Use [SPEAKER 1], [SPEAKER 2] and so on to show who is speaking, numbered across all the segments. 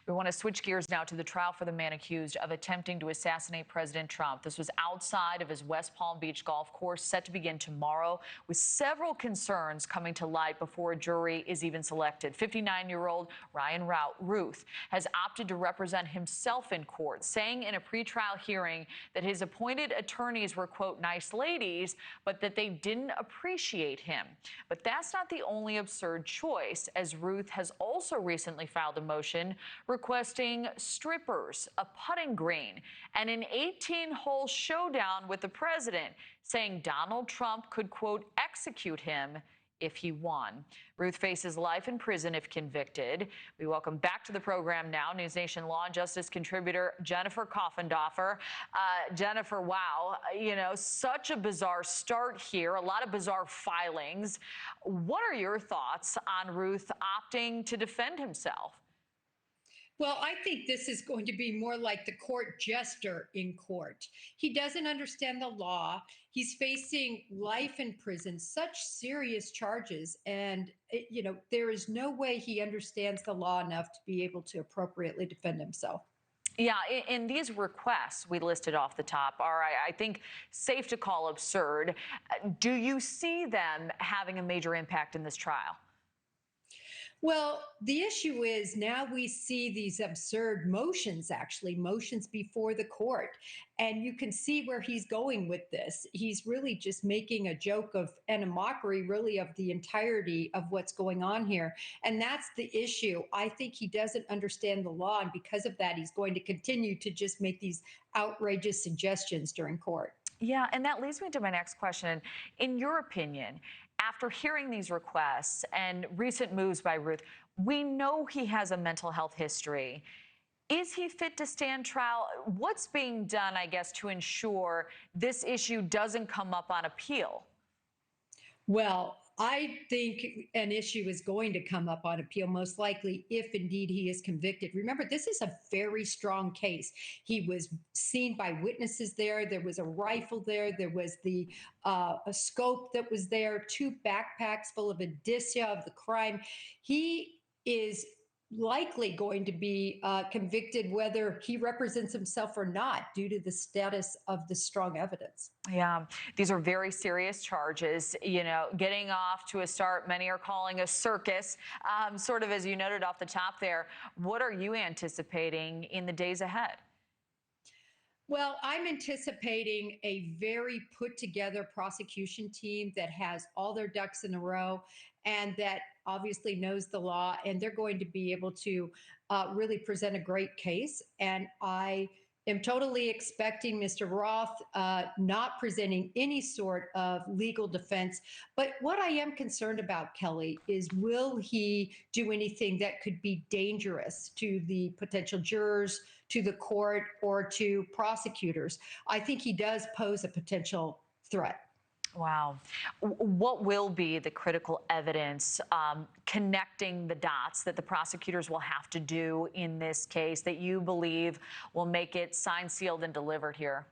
[SPEAKER 1] We want to switch gears now to the trial for the man accused of attempting to assassinate President Trump. This was outside of his West Palm Beach golf course, set to begin tomorrow, with several concerns coming to light before a jury is even selected. 59-year-old Ryan Routh has opted to represent himself in court, saying in a pretrial hearing that his appointed attorneys were, quote, nice ladies, but that they didn't appreciate him. But that's not the only absurd choice, as Routh has also recently filed a motion requesting strippers, a putting green, and an 18-hole showdown with the president, saying Donald Trump could, quote, execute him if he won. Routh faces life in prison if convicted. We welcome back to the program now NewsNation Law and Justice contributor Jennifer Coffindaffer. Jennifer, wow, such a bizarre start here, a lot of bizarre filings. What are your thoughts on Routh opting to defend himself?
[SPEAKER 2] Well, I think this is going to be more like the court jester in court. He doesn't understand the law. He's facing life in prison, such serious charges. And, there is no way he understands the law enough to be able to appropriately defend himself.
[SPEAKER 1] Yeah, and these requests we listed off the top are, I think, safe to call absurd. Do you see them having a major impact in this trial?
[SPEAKER 2] Well, the issue is now we see these absurd motions before the court. And you can see where he's going with this. He's really just making a joke of and a mockery, really, of the entirety of what's going on here. And that's the issue. I think he doesn't understand the law. And because of that, he's going to continue to just make these outrageous suggestions during court.
[SPEAKER 1] Yeah, and that leads me to my next question. In your opinion, after hearing these requests and recent moves by Routh, we know he has a mental health history. Is he fit to stand trial? What's being done, I guess, to ensure this issue doesn't come up on appeal?
[SPEAKER 2] Well, I think an issue is going to come up on appeal, most likely, if indeed he is convicted. Remember, this is a very strong case. He was seen by witnesses there. There was a rifle there. There was a scope that was there, 2 backpacks full of indicia of the crime. He is likely going to be convicted whether he represents himself or not, due to the status of the strong evidence.
[SPEAKER 1] Yeah, these are very serious charges. Getting off to a start, many are calling a circus, sort of as you noted off the top there. What are you anticipating in the days ahead?
[SPEAKER 2] Well, I'm anticipating a very put together prosecution team that has all their ducks in a row and that obviously knows the law, and they're going to be able to really present a great case. And I am totally expecting Mr. Roth not presenting any sort of legal defense. But what I am concerned about, Kelly, is will he do anything that could be dangerous to the potential jurors, to the court, or to prosecutors? I think he does pose a potential threat.
[SPEAKER 1] Wow. What will be the critical evidence connecting the dots that the prosecutors will have to do in this case that you believe will make it signed, sealed, and delivered here?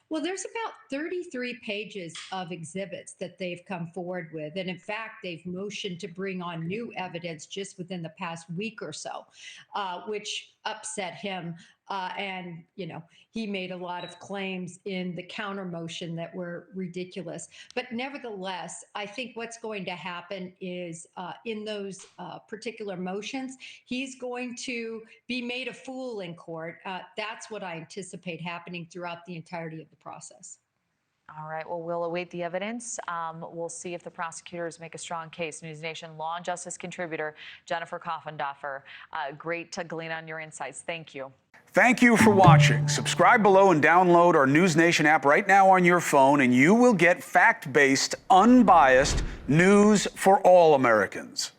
[SPEAKER 2] Well, there's about 33 pages of exhibits that they've come forward with. And in fact, they've motioned to bring on new evidence just within the past week or so, which upset him. And, he made a lot of claims in the counter motion that were ridiculous. But nevertheless, I think what's going to happen is in those particular motions, he's going to be made a fool in court. That's what I anticipate happening throughout the entirety of the process.
[SPEAKER 1] All right. Well, we'll await the evidence. We'll see if the prosecutors make a strong case. NewsNation Law and Justice contributor Jennifer Coffindaffer. Great to glean on your insights. Thank you.
[SPEAKER 3] Thank you for watching. Subscribe below and download our NewsNation app right now on your phone, and you will get fact-based, unbiased news for all Americans.